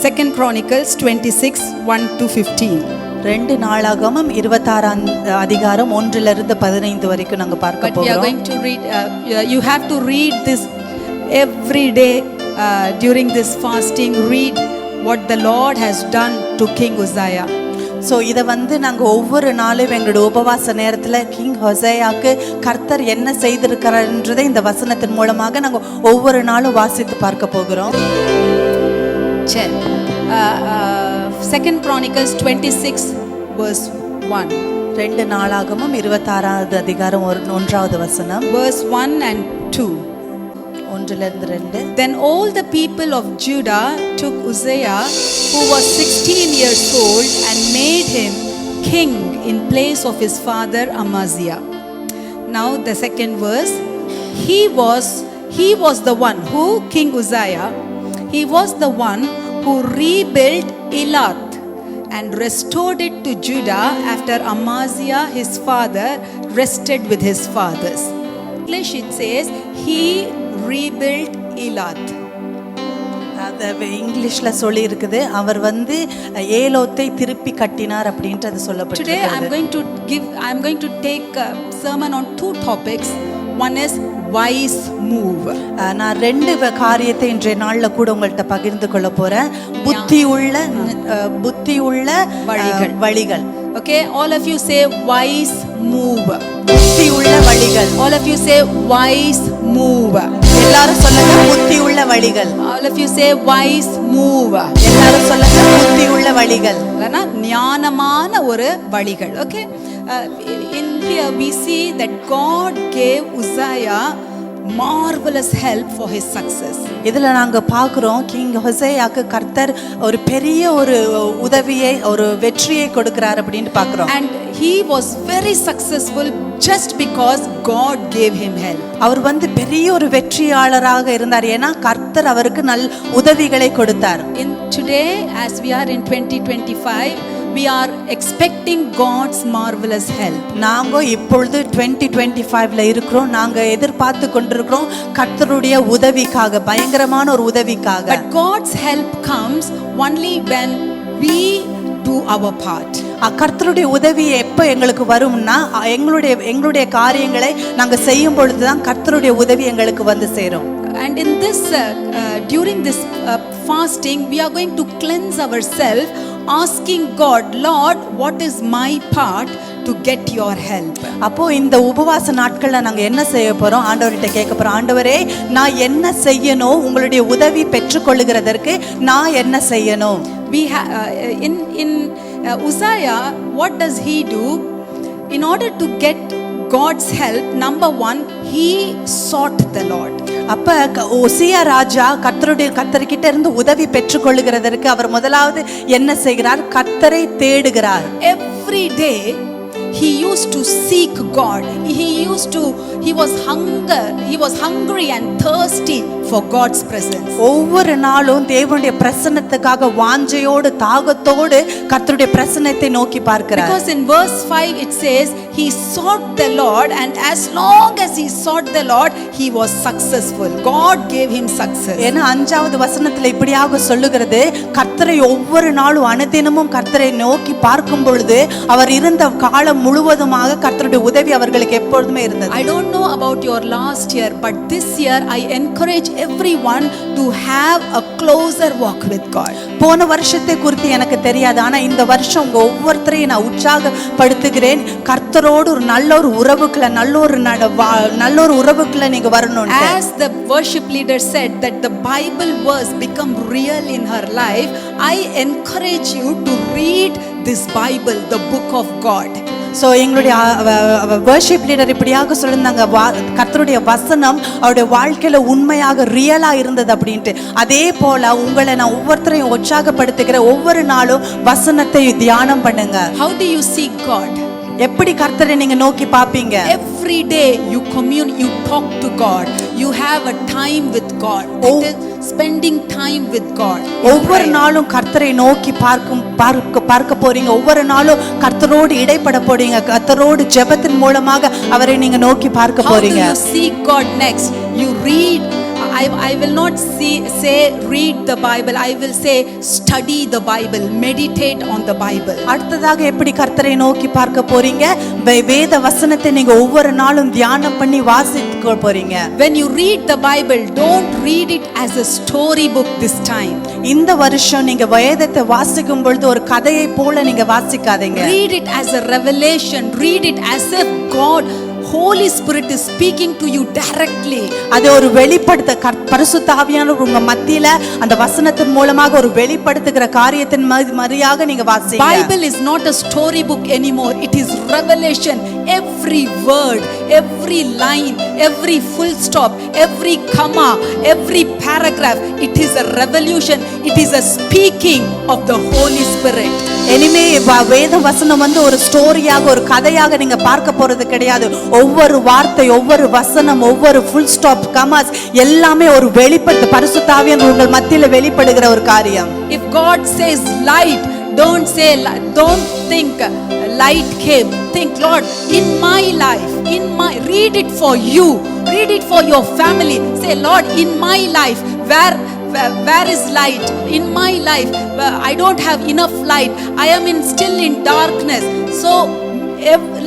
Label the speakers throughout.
Speaker 1: Second Chronicles 26:1-15.
Speaker 2: 2 நாளாகமம் 26ஆம் அதிகாரம் 1 15 வரைக்கும் நாங்க பார்க்க
Speaker 1: போறோம். But we are going to read you have to read this every day during this fasting. Read what the Lord has done to King Uzziah.
Speaker 2: So இதை நாங்கள் ஒவ்வொரு நாளும் எங்களோட உபவாச நேரத்தில் கிங் ஹொசேயாக்கு கர்த்தர் என்ன செய்திருக்கிறார்ன்றதை இந்த வசனத்தின் மூலமாக நாங்கள் ஒவ்வொரு நாளும் வாசித்து பார்க்க போகிறோம்.
Speaker 1: Second Chronicles 26:1.
Speaker 2: 2 நாளாகமம் 26ஆவது அதிகாரம் 1வது வசனம்.
Speaker 1: Verse 1 and 2.
Speaker 2: 1-2.
Speaker 1: Then all the people of Judah took Uzziah, who was 16 years old, and made him king in place of his father Amaziah. Now the second verse. He was the one who, King Uzziah, he was the one who rebuilt Elath and restored it to Judah after Amaziah his father rested with his fathers. In English it says he rebuilt Elath.
Speaker 2: அது இங்கிலீஷ்ல சொல்லி இருக்குது அவர் ஏலோத்தை திருப்பி கட்டினார் அப்படின்ட்டு அது சொல்லப்பட்டிருக்கு.
Speaker 1: Today I'm going to take a sermon on 2 topics. One is wise move.
Speaker 2: நான் 2 காரியத்தை இன்றைய நாள்ல கூட உங்கள்ட்ட பகிர்ந்து கொள்ள போறேன். புத்தியுள்ள வழிகள்.
Speaker 1: Okay, all of you say wise move.
Speaker 2: புத்தியுள்ள வழிகள்.
Speaker 1: All of you say wise move.
Speaker 2: எல்லாரும் சொல்லுங்க புத்தியுள்ள வழிகள்.
Speaker 1: All of you say wise move.
Speaker 2: எல்லாரும் சொல்லுங்க புத்தியுள்ள வழிகள்.
Speaker 1: இல்லனா ஞானமான ஒரு வழிகள். Okay, in here we see that God gave Uzziah marvelous help for his success.
Speaker 2: இதுல நாங்க பார்க்கிறோம் கிங் ஹொசேயாக்கு கர்த்தர் ஒரு பெரிய ஒரு உதவியை ஒரு வெற்றியை கொடுக்கிறார் அப்படினு பார்க்கிறோம்.
Speaker 1: And he was very successful just because God gave him help.
Speaker 2: அவர் பெரிய ஒரு வெற்றியாளராக இருந்தார் ஏனா கர்த்தர் அவருக்கு நல்ல உதவிகளை கொடுத்தார்.
Speaker 1: In today as we are in 2025 we are expecting God's marvelous help.
Speaker 2: நாங்க இப்பொழுது 2025ல இருக்கிறோம். நாங்க எதிர்பார்த்து கொண்டிருக்கிறோம் கர்த்தருடைய உதவிக்காக பயங்கரமான ஒரு உதவிக்காக.
Speaker 1: But God's help comes only when we do our part.
Speaker 2: கர்த்தருடைய உதவி எப்ப எங்களுக்கு வரும்னா எங்களுடைய காரியங்களை நாங்க செய்யும் பொழுது தான் கர்த்தருடைய உதவி எங்களுக்கு சேரும்.
Speaker 1: And in this during this fasting we are going to cleanse ourselves, asking God, Lord, what is my part to get your help?
Speaker 2: அப்போ இந்த உபவாச நாட்கள்ல நாங்க என்ன செய்ய போறோம்? ஆண்டவர்கிட்ட கேட்க போறோம். ஆண்டவரே, நான் என்ன செய்யணும்? உங்களுடைய உதவி பெற்றுக்கொள்கிறதற்கு நான் என்ன செய்யணும்?
Speaker 1: We in Uzziah, what does he do? In order to get God's help, number 1, he sought the Lord.
Speaker 2: அப்ப ஓசியா ராஜா கர்த்தர்கிட்ட இருந்து உதவி பெற்றுக்கொள்கிறதற்கு அவர் முதலாவது என்ன செய்கிறார்? கர்த்தரை தேடுகிறார்.
Speaker 1: Every day he used to seek God. He was hungry and thirsty for God's presence.
Speaker 2: ஒவ்வொரு நாளும் தேவனுடைய பிரசன்னத்துக்காக வாஞ்சையோடு தாகத்தோடு கர்த்தருடைய பிரசன்னத்தை நோக்கி பார்க்கிறார்.
Speaker 1: Because in verse 5 it says he sought the Lord, and as long as he sought the Lord he was successful. God gave him success.
Speaker 2: ஏன்னா 5வது வசனத்துல இப்படியாக சொல்லுகிறது, கர்த்தரை ஒவ்வொரு நாளும் அனுதினமும் கர்த்தரை நோக்கி பார்க்கும் பொழுது அவர் இருந்த காலம் முழுவதுமாக கர்த்தருடைய உதவி அவர்களுக்கு எப்பொழுதுமே இருந்தது.
Speaker 1: I don't know about your last year, but this year I encourage everyone to have a closer walk with God.
Speaker 2: போன வருஷத்தை குறித்து எனக்கு தெரியாது, ஆனா இந்த வருஷம் உங்க ஒவ்வொருத்தரையும் நான் உற்சாகப்படுத்துகிறேன். கர்த்தரோடு ஒரு நல்ல ஒரு உறவுக்குள்ள நீங்க வரணும்.
Speaker 1: As the worship leader said that the Bible verse become real in her life, I encourage you to read this Bible, the book of God.
Speaker 2: So எங்களுடைய வர்ஷிப் லீடர் இப்படியாக சொல்லியிருந்தாங்க, கர்த்தருடைய வசனம் அவருடைய வாழ்க்கையில உண்மையாக ரியலா இருந்தது அப்படின்ட்டு. அதே போல உங்களை நான் ஒவ்வொருத்தரையும் உற்சாகப்படுத்துகிற ஒவ்வொரு நாளும் வசனத்தை தியானம் பண்ணுங்க.
Speaker 1: How do you seek God?
Speaker 2: எப்படி கர்த்தரை நீங்க நோக்கி பாப்பீங்க?
Speaker 1: Every day you talk to God, you have a time with God. That is spending time with God.
Speaker 2: ஒவ்வொரு நாளும் கர்த்தரை நோக்கி பார்க்க போறீங்க. ஒவ்வொரு நாளும் கர்த்தரோடு இடைப்பட போறீங்க. கர்த்தரோடு ஜெபத்தின் மூலமாக அவரை நீங்க நோக்கி பார்க்க போறீங்க.
Speaker 1: How do you seek God next? You read I will not say read the Bible. I will say study the Bible, meditate on the Bible.
Speaker 2: அடுத்ததாக எப்படி கர்த்தரை நோக்கி பார்க்க போறீங்க? வேத வசனத்தை நீங்க ஒவ்வொரு நாளும் தியானம் பண்ணி வாசிக்க போறீங்க.
Speaker 1: When you read the Bible, don't read it as a story book this time.
Speaker 2: இந்த வருஷம் நீங்க வேதத்தை வாசிக்கும் பொழுது ஒரு கதையை போல நீங்க வாசிக்காதீங்க.
Speaker 1: Read it as a revelation. Read it as if God, Holy Spirit is speaking to you directly.
Speaker 2: அது ஒரு வெளிப்படுத்த பரிசுத்த ஆவியானவர் உங்க மத்தியில அந்த வசனத்தின் மூலமாக ஒரு வெளிப்படுத்துகிற காரியத்தின் மாதிரியாக நீங்க வாசிங்க.
Speaker 1: Bible is not a story book anymore. It is revelation. Every word, every line, every full stop, every comma, every paragraph, it is a revolution. It is a speaking of the Holy Spirit.
Speaker 2: இனிமே வேத வசனம் வந்து ஒரு ஸ்டோரியாக ஒரு கதையாக நீங்க பார்க்க போறது கிடையாது. ஒவ்வொரு வார்த்தை, ஒவ்வொரு வசனம், ஒவ்வொரு ஃபுல் ஸ்டாப், கமாஸ் எல்லாமே ஒரு வெளிப்படுத்த பரிசுத்த ஆவியானவர் உங்கள் மத்தியில வெளிப்படுகிற ஒரு காரியம்.
Speaker 1: If God says light, don't think light came. Think, Lord, in my life, read it for you, read it for your family. Say, Lord, in my life, where is light? In my life, I don't have enough light. I am still in darkness. So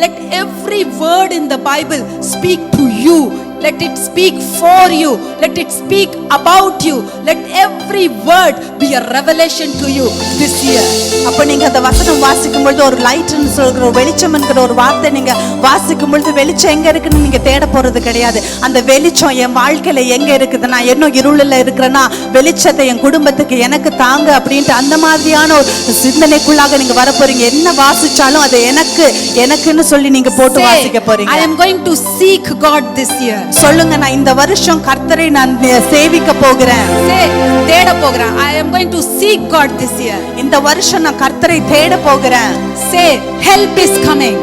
Speaker 1: let every word in the Bible speak to you. Let it speak for you. Let it speak about you. Let every word be a revelation to you this year.
Speaker 2: அப்ப நீங்க அந்த வசனம் வாசிக்கும் பொழுது ஒரு லைட்னு சொல்ற வெளிச்சம் என்கிற ஒரு வார்த்தை நீங்க வாசிக்கும் பொழுது வெளிச்சம் எங்க இருக்குன்னு நீங்க தேட போறது கிடையாது. அந்த வெளிச்சம் என் வாழ்க்கையில எங்க இருக்குது, நான் இன்னும் இருளில் இருக்கிறேன்னா வெளிச்சத்தை என் குடும்பத்துக்கு எனக்கு தாங்க அப்படின்ட்டு அந்த மாதிரியான ஒரு சிந்தனைக்குள்ளாக நீங்க வர போறீங்க. என்ன வாசிச்சாலும் அதை எனக்குன்னு சொல்லி நீங்க போட்டு வாசிக்க போறீங்க.
Speaker 1: I am going to seek God this year.
Speaker 2: சொல்லுங்க, நான் இந்த வருஷம் கர்த்தரை நான் சேவிக்க போகிறேன்,
Speaker 1: தேட போகிறேன். I am going to seek God this year.
Speaker 2: இந்த வருஷம் நான் கர்த்தரை தேட போகிறேன்.
Speaker 1: Say, help is coming.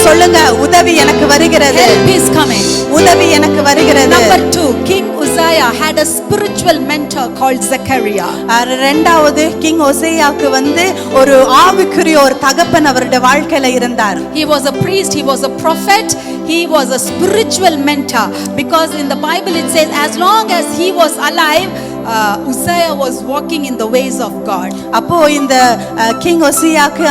Speaker 2: சொல்லுங்க, உதவி எனக்கு வருகிறது.
Speaker 1: Help is coming.
Speaker 2: உதவி எனக்கு வருகிறது.
Speaker 1: Number 2, King Uzziah had a spiritual mentor called Zechariah.
Speaker 2: இரண்டாவது கிங் ஓசேயாக்கு வந்து ஒரு ஆவிக்குரிய ஒரு தகப்பன் அவருடைய வாழ்க்கையில இருந்தார்.
Speaker 1: He was a priest, he was a prophet, he was a spiritual mentor, because in the Bible it says as long as he was alive, Uzziah was walking in the ways of God.
Speaker 2: அப்போ இந்த king ஓசியாக்கு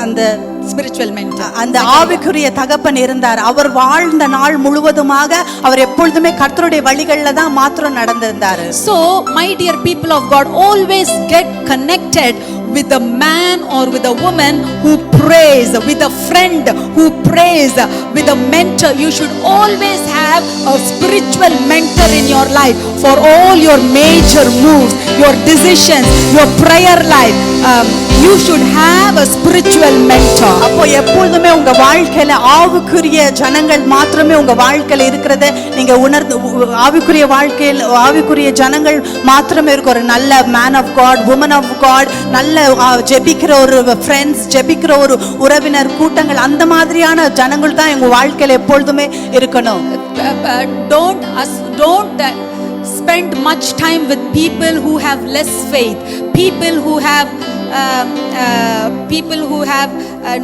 Speaker 2: அந்த
Speaker 1: spiritual mentor,
Speaker 2: அந்த ஆவிக்குரிய தகப்பன் இருந்தார். அவர் வாழ்ந்த நாள் முழுவதுமாக அவர் எப்பொழுதுமே கர்த்தருடைய வழிகளில தான் மாத்திரம் நடந்திருந்தார்.
Speaker 1: So my dear people of God, always get connected with a man or with a woman who prays, with a friend who prays, with a mentor. You should always have a spiritual mentor in your life for all your major moves, your decisions, your prayer life. You should have a spiritual mentor.
Speaker 2: அப்போ எப்பொழுதுமே உங்க வாழ்க்கையில ஆவிக்குரிய ஜனங்கள் மாத்திரமே உங்க வாழ்க்கையில இருக்கிறது நீங்க உணர்ந்து, ஆவிக்குரிய வாழ்க்கையில் ஆவிக்குரிய ஜனங்கள் மாத்திரமே இருக்க ஒரு நல்ல man of God, woman of God, நல்ல ஜெபிக்கிற ஒரு ஃப்ரெண்ட்ஸ், ஜெபிக்கிற ஒரு உறவினர் கூட்டங்கள், அந்த மாதிரியான ஜனங்கள் தான் உங்க வாழ்க்கையில எப்பொழுதுமே இருக்கணும்.
Speaker 1: Don't spend much time with people who have less faith, people who have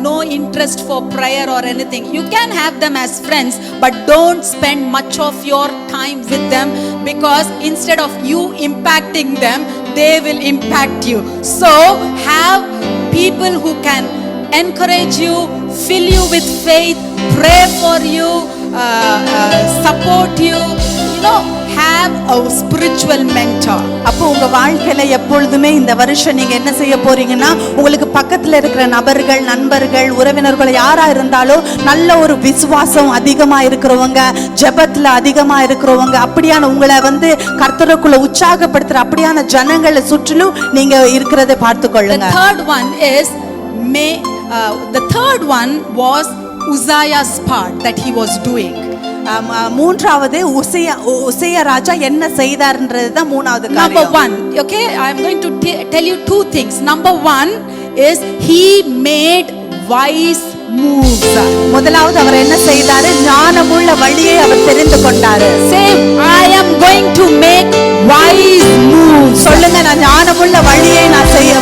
Speaker 1: no interest for prayer or anything. You can have them as friends, but don't spend much of your time with them, because instead of you impacting them, they will impact you. So have people who can encourage you, fill you with faith, pray for you, support you, have a spiritual mentor.
Speaker 2: அப்போ உங்க வாழ்க்கையில எப்பொழுதுமே இந்த வருஷம் நீங்க என்ன செய்ய போறீங்கன்னா, உங்களுக்கு பக்கத்துல இருக்கிற நபர்கள், நண்பர்கள், உறவினர்கள் யாரா இருந்தாலும் நல்ல ஒரு விசுவாசம் அதிகமா இருக்கிறவங்க, ஜெபத்துல அதிகமா இருக்கிறவங்க, அப்படியான உங்களை வந்து கர்த்தருக்குள்ள உற்சாகப்படுத்துற அப்படியான ஜனங்களை சுற்றிலும் நீங்க இருக்கிறதை பார்த்து கொள்ளுங்க.
Speaker 1: The third one was Uzziah's part that he was doing.
Speaker 2: மூன்றாவது உசியா ராஜா என்ன செய்தார்ன்றது தான் மூணாவது காரியம்.
Speaker 1: Number 1, okay, I am going to tell you two things. Number 1 is he made wise moves.
Speaker 2: முதலாவது அவர் என்ன செய்தாரு? ஞானமுள்ள வழியை அவர் தெரிந்து கொண்டாரு.
Speaker 1: Say, I am going to make wise moves.
Speaker 2: சொல்லுங்க, நான் ஞானமுள்ள வழியை நான் செய்ய.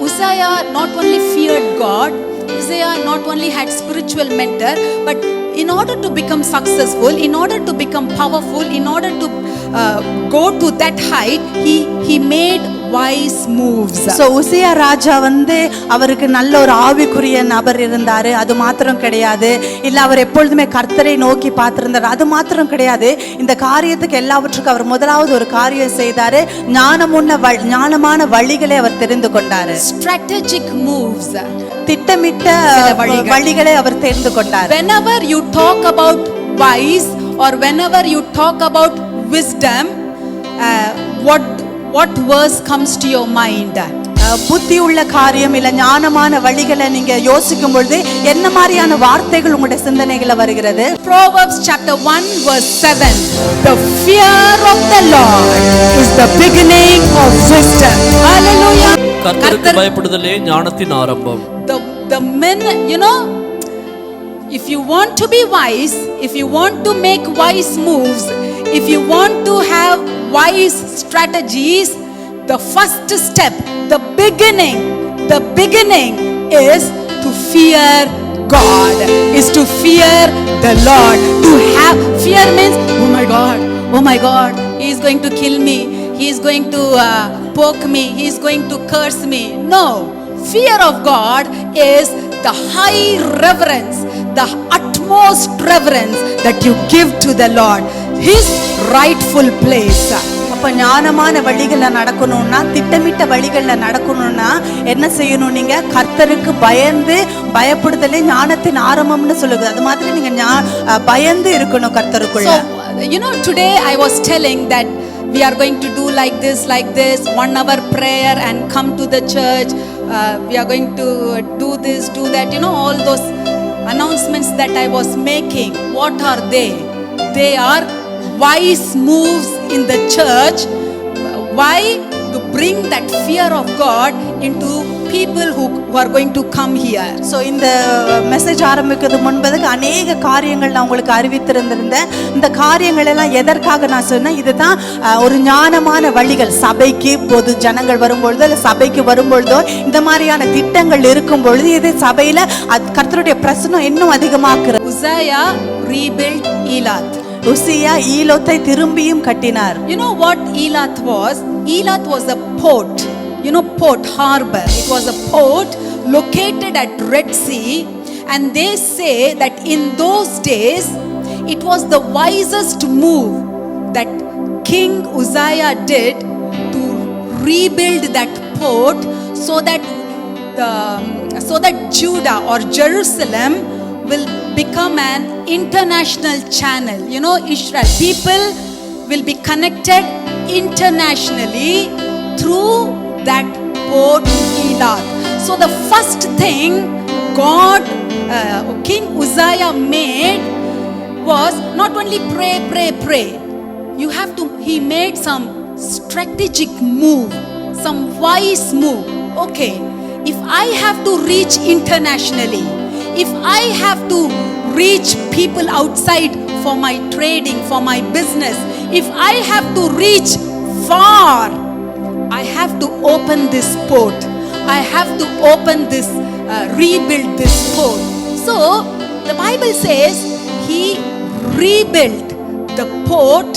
Speaker 1: Uzziah not only feared God, Uzziah not only had spiritual mentor, but in order to become successful, in order to become powerful, in order to go to that height, he made wise moves.
Speaker 2: So உசியா ராஜா வந்து அவருக்கு நல்ல ஒரு ஆவிக்குரிய நபர் இருந்தாரு, அது மாத்திரம் கிடையாது. இல்ல அவர் எப்பொழுதுமே கர்த்தரை நோக்கி பார்த்திருந்தார், அது மாத்திரம் கிடையாது. இந்த காரியத்துக்கு எல்லாவற்றுக்கும் அவர் முதலாவது ஒரு காரியம் செய்தாரு. ஞானமான வழிகளை அவர் தெரிந்து கொண்டாரு.
Speaker 1: Strategic moves.
Speaker 2: திட்டமிட்ட வழிகளை அவர் தெரிந்து கொண்டார்.
Speaker 1: Whenever you talk about wise or whenever you talk about wisdom, what verse comes to your mind?
Speaker 2: புத்தி உள்ள காரியம் இல்ல ஞானமான வழிகளை நீங்க யோசிக்கும் பொழுது என்ன மாதிரியான வார்த்தைகள் உங்களுடைய சிந்தனைகளை வருகிறது?
Speaker 1: Proverbs chapter 1 verse 7. The fear of the Lord is the beginning of wisdom. Hallelujah.
Speaker 3: கர்த்தருக்கு பயப்படுதலே ஞானத்தின் ஆரம்பம்.
Speaker 1: The men, you know, if you want to be wise, if you want to make wise moves, if you want to have wise strategies, the first step, the beginning is to fear God, is to fear the Lord. To have fear means, oh my God, he is going to kill me, he is going to poke me, he is going to curse me. No, fear of God is the high reverence, the utmost reverence that you give to the Lord, his rightful place.
Speaker 2: அப்ப ஞானமான வழிகள்ல நடக்கணும்னா, திட்டமிட்ட வழிகள்ல நடக்கணும்னா என்ன செய்யணும்? நீங்க கர்த்தருக்கு பயப்படுதலே ஞானத்தின் ஆரம்பம்னு சொல்லுது. அது மாதிரி நீங்க பயந்து இருக்கணும் கர்த்தருக்குள்ள.
Speaker 1: So you know, today I was telling that we are going to do like this 1 hour prayer and come to the church, we are going to do this, do that, you know, all those announcements that I was making. What are they? They are wise moves in the church. Why? To bring that fear of God into people who are going to come here.
Speaker 2: So இந்த message ஆரம்பிக்கிறதுக்கு முன்பதுக்கு அநேக காரியங்கள் நான் உங்களுக்கு அறிவித்திருந்திருந்தேன். இந்த காரியங்கள் எல்லாம் எதற்காக நான் சொன்னேன்? இதுதான் ஒரு ஞானமான வழிகள். சபைக்கு பொது ஜனங்கள் வரும்பொழுதோ இல்லை சபைக்கு வரும்பொழுதோ இந்த மாதிரியான திட்டங்கள் இருக்கும் பொழுது இது சபையில கர்த்தருடைய பிரசனம் இன்னும் அதிகமாக்குறது.
Speaker 1: Uzziah rebuilt Elath.
Speaker 2: உசியா ஈலோத்தை திரும்பியும் கட்டினார்.
Speaker 1: You know what Elath was? Elath was a port. You know, port, harbor. It was a port located at Red Sea, and they say that in those days it was the wisest move that King Uzziah did to rebuild that port so that Judah or Jerusalem will become an international channel. You know, Israel people will be connected internationally through that port Elath. So the first thing King Uzziah made was not only pray. He made some strategic move, some wise move. Okay, if I have to reach internationally, if I have to reach people outside for my trading, for my business, if I have to reach far, I have to open this port. I have to rebuild this port. So the Bible says he rebuilt the port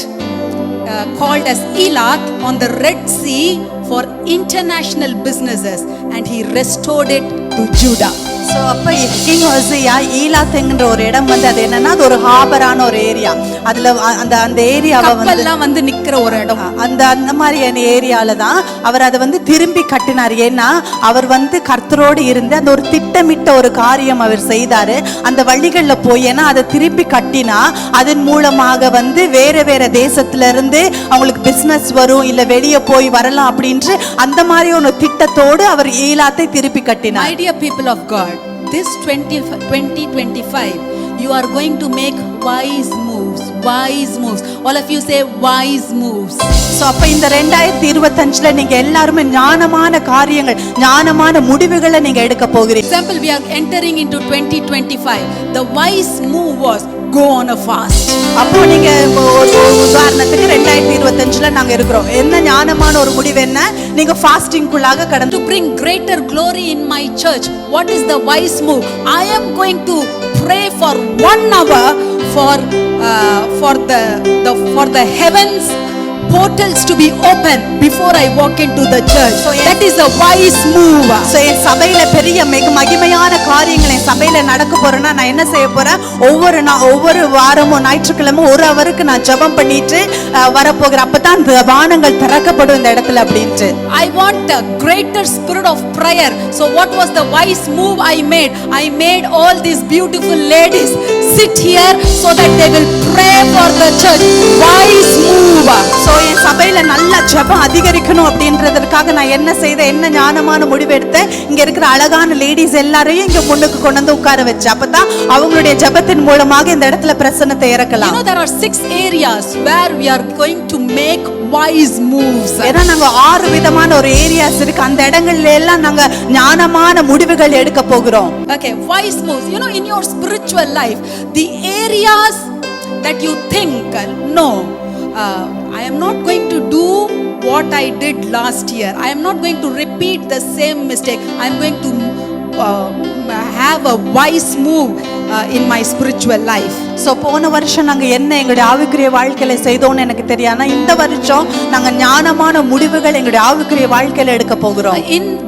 Speaker 1: called as Elath on the Red Sea for international businesses, and he restored it to Judah.
Speaker 2: So அப்போ king Hosea ஈலாத்துங்கிற ஒரு இடம் வந்து அது என்னன்னா அது ஒரு ஹாபரான ஒரு area. அதில் அந்த ஏரியாவை
Speaker 1: வந்து நிற்கிற ஒரு இடம்.
Speaker 2: அந்த மாதிரியான ஏரியாவில் தான் அவர் அதை வந்து திரும்பி கட்டினார். ஏன்னா அவர் வந்து கர்த்தரோடு இருந்து அந்த ஒரு திட்டமிட்ட ஒரு காரியம் அவர் செய்தார். அந்த வழிகளில் போய் ஏன்னா அதை திரும்பி கட்டினா அதன் மூலமாக வந்து வேற தேசத்துல இருந்து அவங்களுக்கு பிஸ்னஸ் வரும், இல்லை வெளியே போய் வரலாம் அப்படின்று அந்த மாதிரி ஒரு திட்டத்தோடு அவர் ஈலாத்தை திருப்பி கட்டினார்.
Speaker 1: My dear people of God, this 2025 you are going to make wise moves. All of you say wise moves.
Speaker 2: So அப்ப இந்த 2025ல நீங்க எல்லாரும் ஞானமான காரியங்கள், ஞானமான முடிவுகளை நீங்க எடுக்க போகிறீங்க.
Speaker 1: Example, we are entering into 2025. The wise move was go on a fast.
Speaker 2: அப்போ நீங்க ஒரு உதாரணத்துக்கு 2025ல நாங்க இருக்கிறோம். என்ன ஞானமான ஒரு முடிவு என்ன? நீங்க ஃபாஸ்டிங் குள்ளாக கடந்து
Speaker 1: To bring greater glory in my church, what is the wise move? I am going to pray for 1 hour for the heavens portals to be open before I walk into the church.
Speaker 2: So,
Speaker 1: that is a wise move.
Speaker 2: So, என் சபையில பெரிய மகிமையான காரியங்கள் என் சபையில நடக்க போறேன்னா நான் என்ன செய்ய போறேன்? ஒவ்வொரு வாரமும் ஞாயிற்றுக்கிழமை 1 ஹவருக்கு நான் ஜெபம் பண்ணிட்டு வரப்போகிறேன். அப்பதான் இந்த வானங்கள் திறக்கப்படும் இந்த இடத்துல அப்படின்ட்டு.
Speaker 1: I want a greater spirit of prayer. So what was the wise move I made? I made all these beautiful ladies sit here so that they will pray for the church. Wise move.
Speaker 2: So என் சபையில நல்ல ஜெபம் அதிகரிக்கணும் அப்படின்றதற்காக நான் என்ன செய்தேன்? என்ன ஞானமான முடிவு எடுத்தேன்? இங்க இருக்கிற அழகான லேடிஸ் எல்லாரையும் இங்க முன்னுக்கு கொண்டு வந்து உட்கார வச்சு அப்பதான் அவங்களுடைய ஜெபத்தின் மூலமாக இந்த இடத்துல பிரசன்னத்தை இறக்கலாம்.
Speaker 1: You know there are 6 areas where we are going to make wise moves.
Speaker 2: ஏன்னா நாங்க 6 விதமான ஒரு ஏரியாஸ் இருக்கு. அந்த இடங்கள்ல எல்லாம் நாங்க ஞானமான முடிவுகள் எடுக்க போகிறோம்.
Speaker 1: Okay, wise moves. You know, in your spiritual life, the areas that you think, no, I am not going to do what I did last year. I am not going to repeat the same mistake. I am going to have a wise move in my spiritual life.
Speaker 2: So போன வருஷம் நாங்க என்ன எங்களுடைய ஆவிக்குரிய வாழ்க்கையில செய்தோம்னு எனக்கு தெரியாதுனா இந்த வருஷம் நாங்க ஞானமான முடிவுகள் எங்களுடைய ஆவிக்குரிய வாழ்க்கையில எடுக்க போகிறோம்.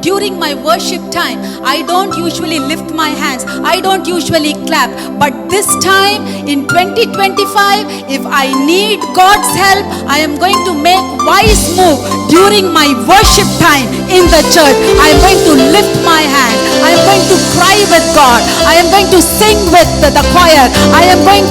Speaker 1: During my worship time, I don't usually lift my hands. I don't usually clap. But this time in 2025, if I need God's help, I am going to make wise move during my worship time in the church. I am going to lift my hand. I am going to cry with God. I am going to sing with the choir. I am going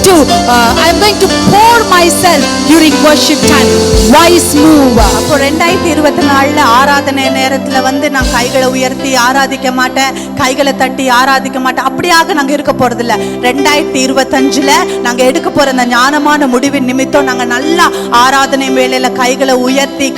Speaker 1: to pour myself during worship time. Wise move.
Speaker 2: அப்போ 2024ல ஆராதனை நேரத்துல வந்து நான் கைகளை உயர்த்தி ஆராதிக்க மாட்டேன், கைகளை தட்டி ஆராதிக்க மாட்டேன். அப்படியாக நாங்க இருக்க போறது இல்ல. 2025ல நாங்க எடுக்க போற அந்த ஞானமான முடிவின் நிமித்தம் நாங்க நல்லா ஆராதனை வேளையில கைகளை உயர்த்தி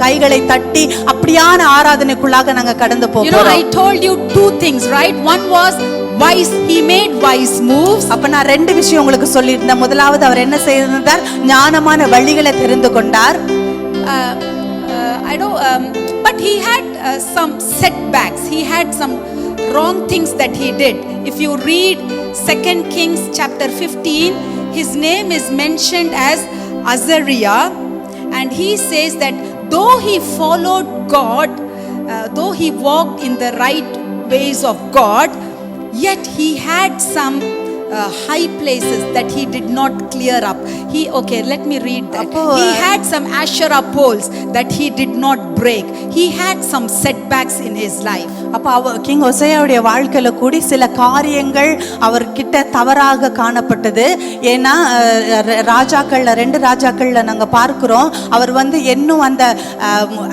Speaker 2: கைகளை தட்டி அப்படியான ஆராதனைக்குள்ளாக நாங்க கடந்து போறோம்.
Speaker 1: You know, I told you 2 things, right? One was wise, he made wise moves.
Speaker 2: அப்ப நான் 2 விஷயம் உங்களுக்கு சொல்லியிருந்தேன். முதலாவது அவர் என்ன செய்தார்? ஞானமான வழிகளை தெரிந்து கொண்டார்.
Speaker 1: I know, but he had some setbacks. He had some wrong things that he did. If you read 2 Kings chapter 15, his name is mentioned as Azariah, and he says that though he followed God, though he walked in the right ways of God, yet he had some high places that he did not clear up. Let me read that. He had some Asherah poles that he did not break. He had some setbacks in his life.
Speaker 2: அப்ப king ஒசேயாவுடைய வாழ்க்கையில கூடி சில காரியங்கள் அவர்கிட்ட தவறாக காணப்பட்டது. ஏன்னா ராஜாக்கள்ல 2 ராஜாக்கள்ல நாங்க பார்க்கிறோம் அவர் வந்து இன்னும் அந்த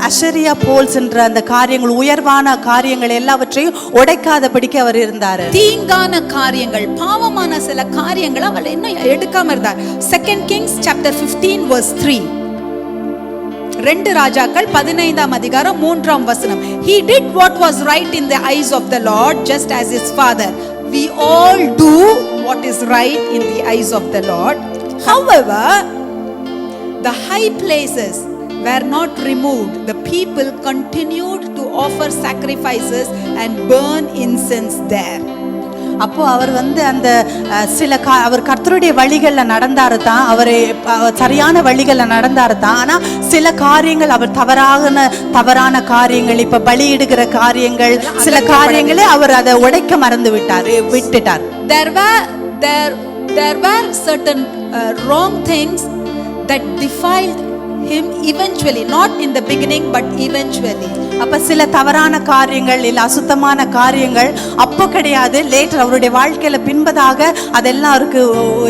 Speaker 2: அஷரியா போல்ஸ்ன்ற அந்த காரியங்கள் உயர்வான காரியங்கள் எல்லாவற்றையும் உடைக்காதபடிக்கு அவர் இருந்தார்.
Speaker 1: தீங்கான காரியங்கள் பாவமான சில காரியங்களை அவர் இன்னும் எடுக்காம இருந்தார். 2 Kings chapter 15 verse 3. 2 ராஜாக்கள் 15ஆம் அதிகாரம் 3ஆம் வசனம். He did what was right in the eyes of the Lord, just as his father. We all do what is right in the eyes of the Lord. However, the high places were not removed. The people continued to offer sacrifices and burn incense there.
Speaker 2: அப்போ அவர் வந்து அந்த அவர் கர்த்தருடைய வழிகள்ல நடந்தாரு தான், அவர் சரியான வழிகள்ல நடந்தாரு தான். ஆனா சில காரியங்கள் அவர் தவறான காரியங்கள், இப்ப பலியிடுகிற காரியங்கள், சில காரியங்களை அவர் அதை உடைக்க மறந்து விட்டுட்டார்.
Speaker 1: There were certain wrong things that defiled him eventually, not in the beginning but eventually.
Speaker 2: அப்ப சில தவறான காரியங்கள் இல்ல அசுத்தமான காரியங்கள் அப்போ கிடையாது, லேட்டர் அவருடைய வாழ்க்கையில பின்பதாக அதெல்லாம் அவருக்கு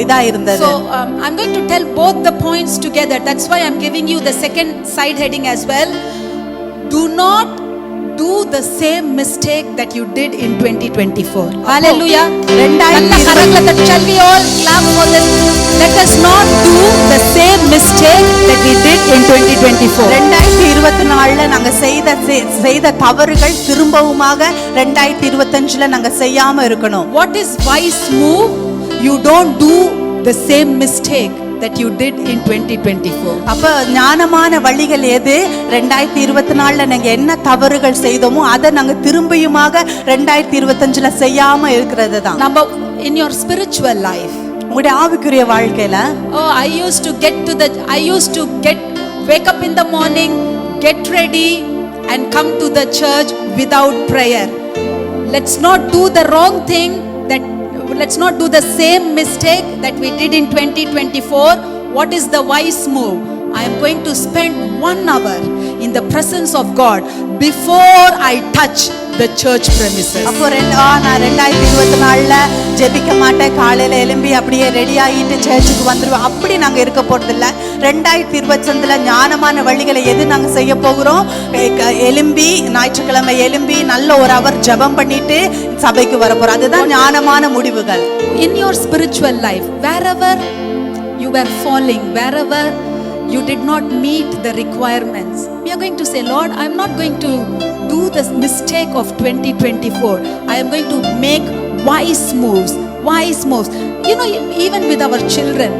Speaker 2: இதா இருந்தது.
Speaker 1: So I'm going to tell both the points together. That's why I'm giving you the second side heading as well. Do not do the same mistake that you did in 2024. Hallelujah. Shall we all clap for this? Let us not do the same mistake that we did in 2024.
Speaker 2: 2024ல நாங்க செய்த தவறுகள் திரும்பவுமாக 2025ல நாங்க செய்யாம இருக்கணும்.
Speaker 1: What is wise move? You don't do the same mistake that you did in 2024.
Speaker 2: அப்ப ஞானமான வழிகள் எது? 2024ல நாங்க என்ன தவறுகள் செய்தோமோ அதை நாங்க திரும்பியுமாக 2025ல செய்யாம இருக்கிறது தான்.
Speaker 1: Number, in your spiritual life,
Speaker 2: உங்களுடைய ஆவிக்குரிய வாழ்க்கையில
Speaker 1: oh, I used to wake up in the morning, get ready and come to the church without prayer. Let's not do the wrong thing, let's not do the same mistake that we did in 2024. What is the wise move? I am going to spend 1 hour in the presence of God before I touch the church premises.
Speaker 2: அப்போ நான் 2024ல ஜெபிக்க மாட்டேன், காலையில எழும்பி அப்படியே ready ஆகிட்டு சர்ச்சுக்கு வந்துருவேன், அப்படி நாங்க இருக்க போறது இல்ல. 2025ல ஞானமான வழிகளை எது நாங்க செய்ய போகிறோம்? எழும்பி ஞாயிற்றுக்கிழமை எழும்பி நல்ல ஒரு அவர் ஜெபம் பண்ணிட்டு சபைக்கு வர போறோம். அதுதான் ஞானமான முடிவுகள்.
Speaker 1: In your spiritual life, wherever you were falling, wherever you did not meet the requirements, we are going to say, Lord, I am not going to do this mistake of 2024. I am going to make wise moves. You know, even with our children,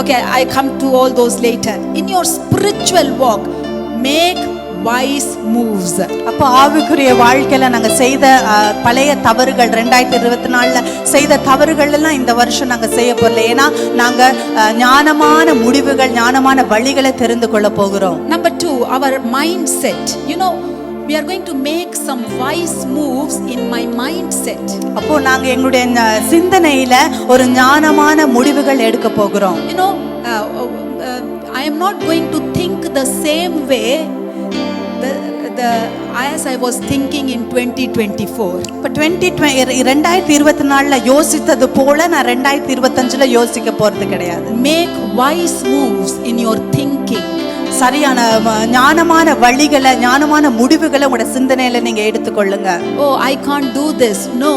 Speaker 1: okay, I come to all those later. In your spiritual walk, make wise moves.
Speaker 2: அப்போ ஆவிக்குரிய வாழ்க்கையில நாங்க செய்த பழைய தவறுகள் 2024ல செய்த தவறுகள் எல்லாம் இந்த வருஷம் நாங்க செய்ய போறல. ஏன்னா நாங்க ஞானமான முடிவுகள், ஞானமான வழிகளை தெரிந்து கொள்ள போகிறோம்.
Speaker 1: Number 2, our mindset. You know, we are going to make some wise moves in my mindset.
Speaker 2: அப்போ நாங்க எங்களுடைய சிந்தனையில ஒரு ஞானமான முடிவுகள் எடுக்க போகிறோம்.
Speaker 1: You know, I am not going to think the same way as I was thinking in 2024.
Speaker 2: இப்போ 2024ல யோசித்தது போல நான் 2025ல யோசிக்க போறது கிடையாது.
Speaker 1: Make wise moves in your thinking.
Speaker 2: சரியான ஞானமான வழிகளை, ஞானமான முடிவுகளை உங்களோட சிந்தனையில நீங்க எடுத்துக்கொள்ளுங்க.
Speaker 1: Oh, I can't do this. No,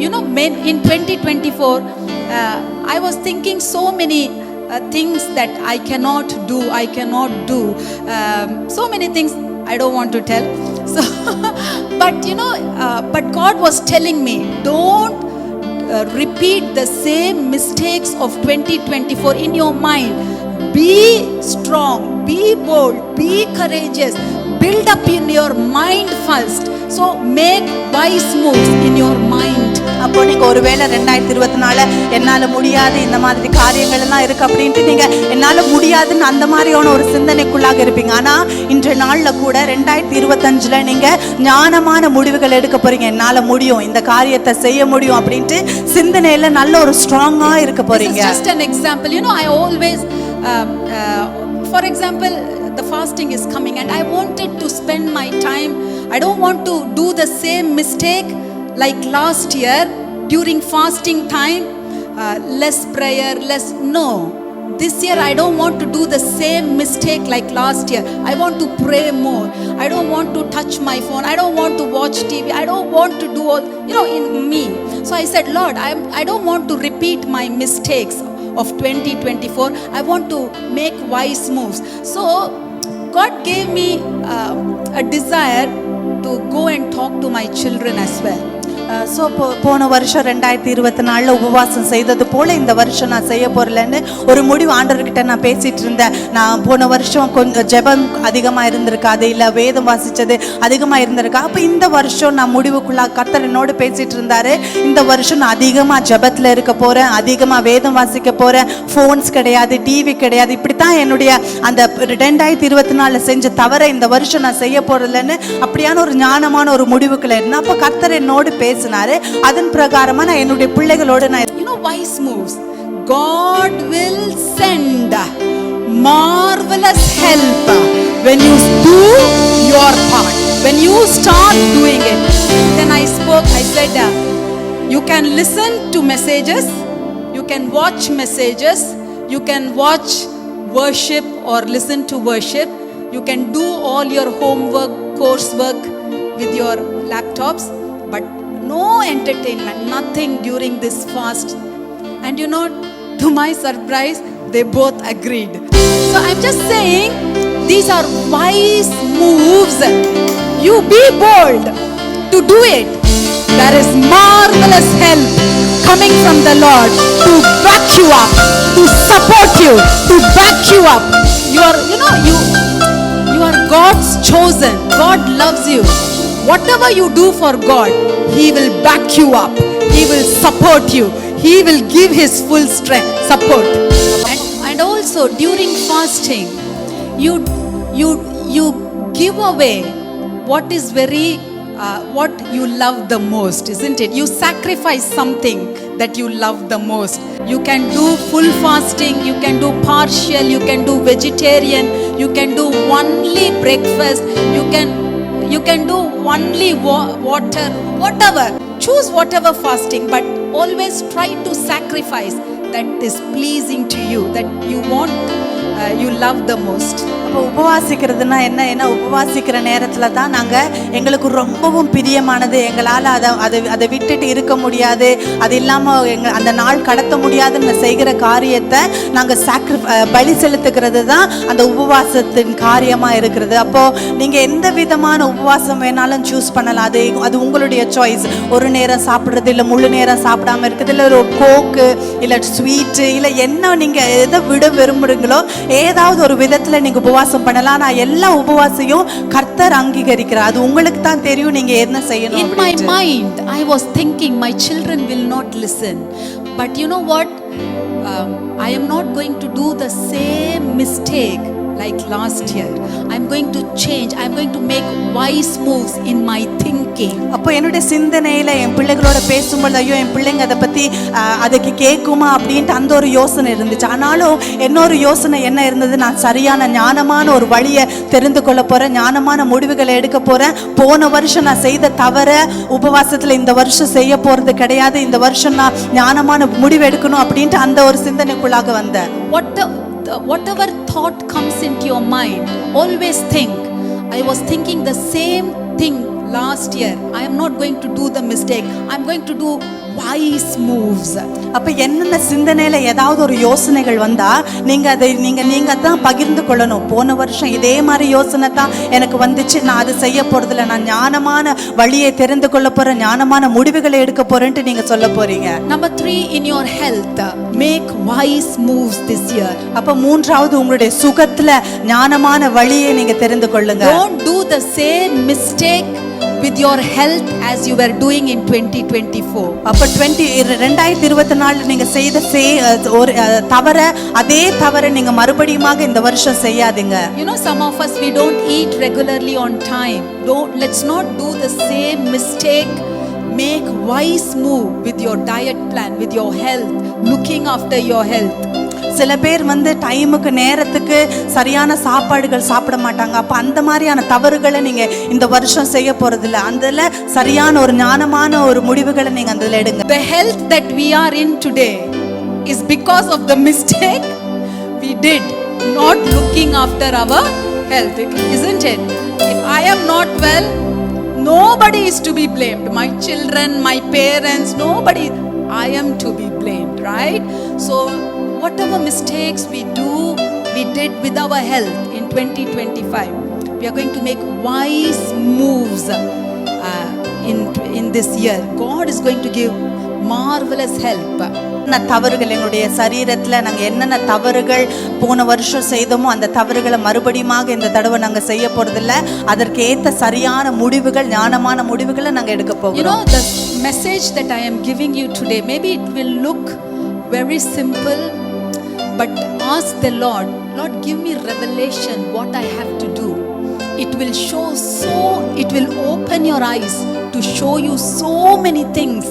Speaker 1: you know, in 2024 I was thinking so many things that I cannot do. So many things I don't want to tell. So but you know, but God was telling me, don't repeat the same mistakes of 2024 in your mind. Be strong, be bold, be courageous. Build up in your mind first. So make wise moves in your mind.
Speaker 2: அப்போ நீங்க ஒருவேளை 2024 என்னால முடியாது, இந்த மாதிரி காரியங்கள் எல்லாம் இருக்கு அப்படின்ட்டு நீங்க என்னால முடியாதுன்னு அந்த மாதிரியான ஒரு சிந்தனைக்குள்ளாக இருப்பீங்க. ஆனா இன்றைய நாள்ல கூட 2025ல நீங்க ஞானமான முடிவுகள் எடுக்க போறீங்க. என்னால முடியும், இந்த காரியத்தை செய்ய முடியும் அப்படின்ட்டு சிந்தனையில நல்ல ஒரு ஸ்ட்ராங்கா இருக்க போறீங்க.
Speaker 1: This is just an example. You know, I always for example, the fasting is coming and I wanted to spend my time. I don't want to do the same mistake like last year during fasting time, less prayer, no. This year I don't want to do the same mistake like last year. I want to pray more. I don't want to touch my phone. I don't want to watch TV. I don't want to do all, you know, in me. So I said, Lord, I don't want to repeat my mistakes of 2024. I want to make wise moves. So God gave me a desire to go and talk to my children as well.
Speaker 2: So போன வருஷம் 2024ல் உபவாசம் செய்தது போல இந்த வருஷம் நான் செய்ய போறலன்னு ஒரு முடிவு ஆண்டவர்கிட்ட நான் பேசிட்டு இருந்தேன். நான் போன வருஷம் கொஞ்சம் ஜெபம் அதிகமாக இருந்திருக்காது, இல்லை வேதம் வாசித்தது அதிகமாக இருந்திருக்கா. அப்போ இந்த வருஷம் நான் முடிவுக்குள்ளாக கர்த்தர் என்னோடு பேசிட்டு இருந்தாரு. இந்த வருஷம் நான் அதிகமாக ஜெபத்தில் இருக்க போகிறேன், அதிகமாக வேதம் வாசிக்க போகிறேன், ஃபோன்ஸ் கிடையாது, டிவி கிடையாது. இப்படித்தான் என்னுடைய அந்த 2024 செஞ்ச தவறை இந்த வருஷம் நான் செய்ய போறதில்லன்னு அப்படியான ஒரு ஞானமான ஒரு முடிவுக்குள்ள இருந்தேன். அப்போ கர்த்தர் என்னோடு பேசினாரு. அதன் பிரகாரமா நான் என்னுடைய பிள்ளைகளோடு நான்
Speaker 1: wise moves. God will send marvelous help when you do your part, when you start doing it. Then I said you can listen to messages, you can watch messages, you can watch worship or listen to worship, you can do all your homework, coursework with your laptops, but no entertainment, nothing during this fast. And you know, to my surprise, they both agreed. So I'm just saying, these are wise moves. You be bold to do it. there is marvelous help coming from the Lord to back you up, to support you, to back you up. You are God's chosen. God loves you. Whatever you do for God, He will back you up. He will support you. He will give His full strength, support. And also during fasting, you give away what is what you love the most, isn't it? You sacrifice something that you love the most. You can do full fasting, you can do partial, you can do vegetarian, you can do only breakfast, you can do only water, whatever. Choose whatever fasting, but always try to sacrifice that is pleasing to you, that you want, you love the most.
Speaker 2: அப்போ உபவாசிக்கிறதுனா என்ன உபவாசிக்கிற நேரத்துல தான் நாங்கள் எங்களுக்கு ரொம்பவும் பிரியமானது, எங்களால் அதை விட்டுட்டு இருக்க முடியாது, அது இல்லாமல் அந்த நாள் கடத்த முடியாதுன்னு செய்கிற காரியத்தை நாங்கள் பலி செலுத்துக்கிறது தான் அந்த உபவாசத்தின் காரியமாக இருக்கிறது. அப்போது நீங்கள் எந்த விதமான உபவாசம் வேணாலும் சூஸ் பண்ணலாம். அது உங்களுடைய சாய்ஸ். ஒரு நேரம் சாப்பிட்றது, இல்லை முழு நேரம் சாப்பிடாம இருக்குது, இல்லை ஒரு கோக்கு, இல்லை ஸ்வீட்டு, இல்லை என்ன நீங்கள் எதை விட விரும்புகிறீங்களோ ஏதாவது ஒரு விதத்தில் நீங்கள் உபவாசம் பண்ணலாம். நான் எல்லா உபவாசையும் கர்த்தர் அங்கீகரிக்கிறார். அது உங்களுக்கு தான் தெரியும் நீங்க என்ன செய்யணும்.
Speaker 1: In my mind I was thinking my children will not listen, but you know what, I am not going to do the same mistake like last year. I'm going to change. I'm going to make wise moves in my thinking.
Speaker 2: அப்போ என்னுடைய சிந்தனையில என் பிள்ளைகளோட பேசும்போது ஐயோ என் பிள்ளைங்க அதை பத்தி அதுக்கு கேட்குமா அப்படின்ட்டு அந்த ஒரு யோசனை இருந்துச்சு. ஆனாலும் இன்னொரு யோசனை என்ன இருந்தது, நான் சரியான ஞானமான ஒரு வழியை தெரிந்து கொள்ள போறேன், ஞானமான முடிவுகளை எடுக்க போறேன். போன வருஷம் நான் செய்த தவற உபவாசத்துல இந்த வருஷம் செய்ய போறது கிடையாது, இந்த வருஷம் நான் ஞானமான முடிவு எடுக்கணும் அப்படின்ட்டு அந்த ஒரு சிந்தனைக்குள்ளாக வந்தேன்.
Speaker 1: Whatever thought comes into your mind, always think. I was thinking the same thing last year. I am not going to do the mistake. I'm going to do wise moves.
Speaker 2: அப்ப என்னென்ன சிந்தனையில ஏதாவது ஒரு யோசனைகள் வந்தா நீங்க தான் பகிர்ந்து கொள்ளணும். போன வருஷம் இதே மாதிரி யோசனை தான் எனக்கு வந்துச்சு, நான் அதை செய்ய போறதில்ல, நான் ஞானமான வழியை தெரிந்து கொள்ள போறேன், ஞானமான முடிவுகளை எடுக்க போறேன்ட்டு நீங்க சொல்ல போறீங்க.
Speaker 1: Number 3, in your health, make wise moves this year.
Speaker 2: அப்ப மூன்றாவது உங்களுடைய சுகத்துல ஞானமான வழியை நீங்க தெரிந்து கொள்ளுங்க.
Speaker 1: Don't do the same mistake with your health as you were doing in 2024.
Speaker 2: அப்ப 2024 நீங்க செய்த ஒரு அதே தவற நீங்க மறுபடியுமாக இந்த வருஷம் செய்யாதீங்க.
Speaker 1: You know, some of us, we don't eat regularly on time. Let's not do the same mistake. Make wise move with your diet plan, with your health, looking after your health.
Speaker 2: சில பேர் டைமுக்கு நேரத்துக்கு சரியான சாப்பாடுகள் சாப்பிட மாட்டாங்க. அப்ப அந்த மாதிரியான தவறுகளை நீங்க இந்த வருஷம் செய்ய போறதில்ல. அதுல சரியான ஒரு ஞானமான ஒரு முடிவுகளை நீங்க அதுல எடுங்க.
Speaker 1: The health that we are in today is because of the mistake we did, not looking after our health, isn't it? If I am not well, nobody is to be blamed. My children, my parents, nobody. I am to be blamed, right? So whatever mistakes we did with our health in 2025, we are going to make wise moves in this year. God is going to give marvelous help.
Speaker 2: தவறுகள் எங்களுடைய சரீரத்துல நாங்க என்னென்ன தவறுகள் போன வருஷம் செய்தோமோ அந்த தவறுகளை மறுபடியுமாக இந்த தடவை நாங்க செய்ய போறதில்ல. அதற்கு ஏத்த சரியான முடிவுகள், ஞானமான முடிவுகளை நாங்க எடுக்க போகிறோம்.
Speaker 1: You know, the message that I am giving you today, maybe it will look very simple, but ask the Lord, give me revelation what I have to do. It will open your eyes to show you so many things,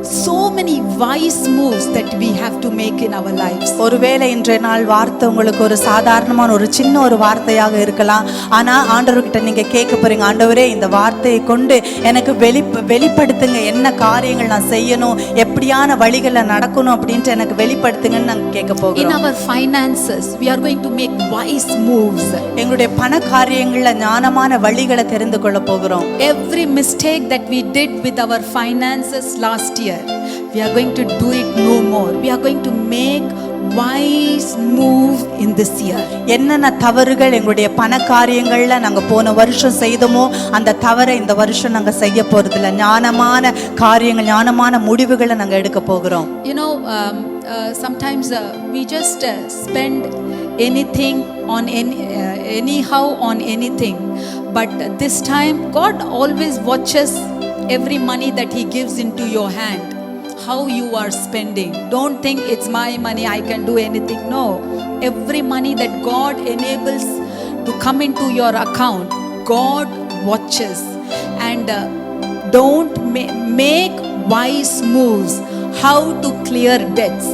Speaker 1: so many wise moves that we have to make in our lives.
Speaker 2: ஒருவேளை இன்றைய நாள் வார்த்தை உங்களுக்கு ஒரு சாதாரணமான ஒரு சின்ன ஒரு வார்த்தையாக இருக்கலாம். ஆனா ஆண்டவர்கிட்ட நீங்க கேட்க போறீங்க, ஆண்டவரே இந்த வார்த்தையை கொண்டு எனக்கு வெளிப்படுத்துங்க, என்ன காரியங்கள் நான் செய்யணும், எப்படியான வழிகளை நடக்கணும் அப்படின்ட்டு எனக்கு வெளிப்படுத்துங்கன்னு நாங்க கேட்க போகிறோம்.
Speaker 1: In our finances, we are going to make wise moves.
Speaker 2: எங்களுடைய பண காரியங்கள்ல ஞானமான வழிகளை தெரிந்து கொள்ள போகிறோம்.
Speaker 1: Every mistake that we did with our finances last year, we are going to do it no more. We are going to make wise move in this year?
Speaker 2: என்னென்ன தவறுகள் எங்களுடைய பண காரியங்கள்ல நாங்க போன வருஷம் செய்தோமோ அந்த தவறை இந்த வருஷம் நாங்க செய்ய போறதில்ல. ஞானமான காரியங்கள், ஞானமான முடிவுகளை நாங்க எடுக்க போகிறோம்.
Speaker 1: You know, sometimes we just spend anything on anyhow on anything, but this time God always watches every money that He gives into your hand, how you are spending. Don't think it's my money, I can do anything. No, every money that God enables to come into your account, God watches. And don't make wise moves, how to clear debts,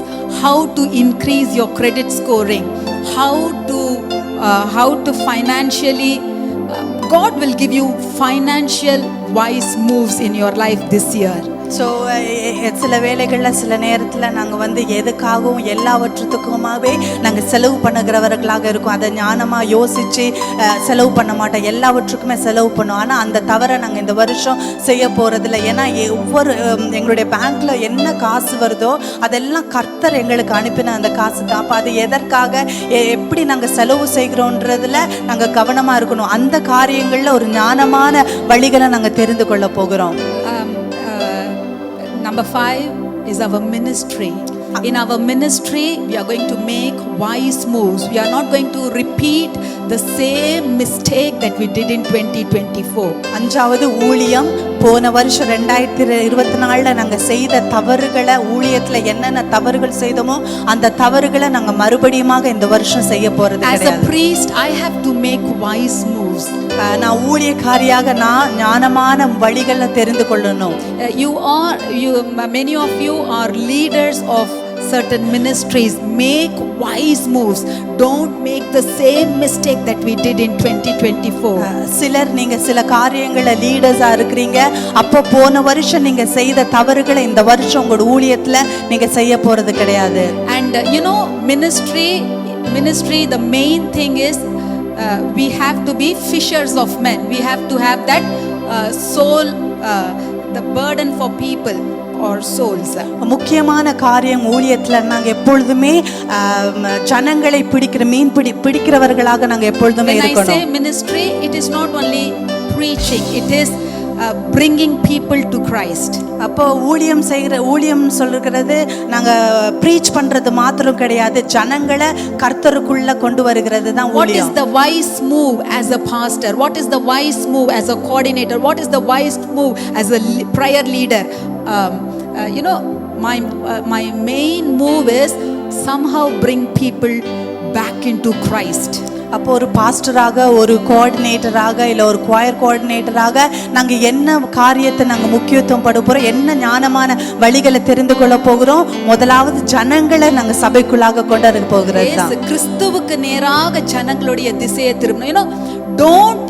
Speaker 1: how to increase your credit scoring, how to financially God will give you financial wise moves in your life this year.
Speaker 2: So சில வேளைகளில் சில நேரத்தில் நாங்கள் எதுக்காகவும் எல்லாவற்றுக்குமாவே நாங்கள் செலவு பண்ணுகிறவர்களாக இருக்கும். அதை ஞானமாக யோசித்து செலவு பண்ண மாட்டோம், எல்லாவற்றுக்குமே செலவு பண்ணுவோம். ஆனால் அந்த தவறை நாங்கள் இந்த வருஷம் செய்ய போகிறதில்ல. ஏன்னா ஒவ்வொரு எங்களுடைய பேங்க்கில் என்ன காசு வருதோ அதெல்லாம் கர்த்தர் எங்களுக்கு அனுப்பின அந்த காசு தான். அப்போ அது எதற்காக எப்படி நாங்கள் செலவு செய்கிறோன்றதில் நாங்கள் கவனமாக இருக்கணும். அந்த காரியங்களில் ஒரு ஞானமான வழிகளை நாங்கள் தெரிந்து கொள்ள போகிறோம்.
Speaker 1: Number 5 is our ministry. In our ministry, we are going to make wise moves. We are not going to repeat the same mistake that we did in 2024.
Speaker 2: அஞ்சாவது ஊழியம். போன வருஷம் 2024 நாங்கள் செய்த தவறுகளை, ஊழியத்தில் என்னென்ன தவறுகள் செய்தோமோ அந்த தவறுகளை நாங்கள் மறுபடியுமாக இந்த வருஷம் செய்ய போகிறது கிடையாது.
Speaker 1: As a priest, I have to make wise moves.
Speaker 2: நான் ஊழியக்காரியாக நான் ஞானமான வழிகளை தெரிந்து கொள்ளணும்.
Speaker 1: Many of you are leaders of certain ministries. Make wise moves. Don't make the same mistake that we did in 2024.
Speaker 2: சிலர் நீங்க சில காரியங்களை லீடர்ஸா இருக்கிறீங்க. அப்போ போன வருஷம் நீங்க செய்த தவறுகளை இந்த வருஷம் உங்களோட ஊழியத்துல நீங்க செய்ய போறது கிடையாது.
Speaker 1: And ministry, the main thing is we have to be fishers of men. We have to have that soul, the burden for people or souls.
Speaker 2: முக்கியமான காரியம் ஊழியத்துல நாங்க எப்பொழுதுமே ஜனங்களை பிடிக்கிறவர்களாக நாங்க எப்பொழுதுமே இருக்கணும்.
Speaker 1: When I say ministry, it is not only preaching, it is bringing people to Christ.
Speaker 2: அப்போ ஊழியம் சொல்லுகிறது நாங்க ப்ரீச் பண்றது மாத்திரம் கிடையாது, ஜனங்களை கர்த்தருக்குள்ள கொண்டு வருகிறது தான் ஊழியம்.
Speaker 1: What is the wise move as a pastor? What is the wise move as a coordinator? What is the wise move as a prayer leader? My main move is somehow bring people back into Christ.
Speaker 2: அப்போ ஒரு பாஸ்டராக, ஒரு கோஆர்டினேட்டராக, இல்லை ஒரு choir கோஆர்டினேட்டராக நாங்கள் என்ன காரியத்தை நாங்கள் முக்கியத்துவம் பட போகிறோம், என்ன ஞானமான வழிகளை தெரிந்து கொள்ள போகிறோம். முதலாவது ஜனங்களை நாங்கள் சபைக்குள்ளாக கொண்டு வர போகிறது தான்.
Speaker 1: கிறிஸ்துவுக்கு நேராக ஜனங்களுடைய திசையை திரும்பணும். Don't,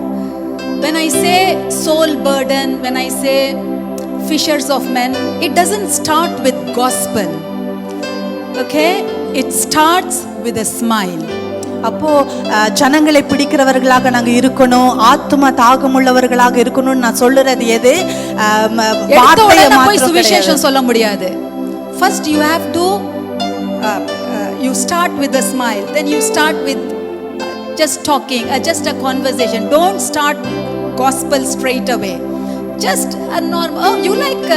Speaker 1: when I say soul burden, when I say fishers of men, it doesn't start with gospel. Okay, it starts with a smile.
Speaker 2: அப்போ ஜனங்களை பிடிக்கிறவர்களாக நாங்க இருக்கணும், ஆத்தும தாகமுள்ளவர்களாக இருக்கணும்னு நான் சொல்லுறது எது?
Speaker 1: வார்த்தையை மாத்திரம் சுவிசேஷம் சொல்ல முடியாது. First you have to you start with a smile, then you start with just talking, just a conversation. Don't start gospel straight away. Just a normal, oh, you like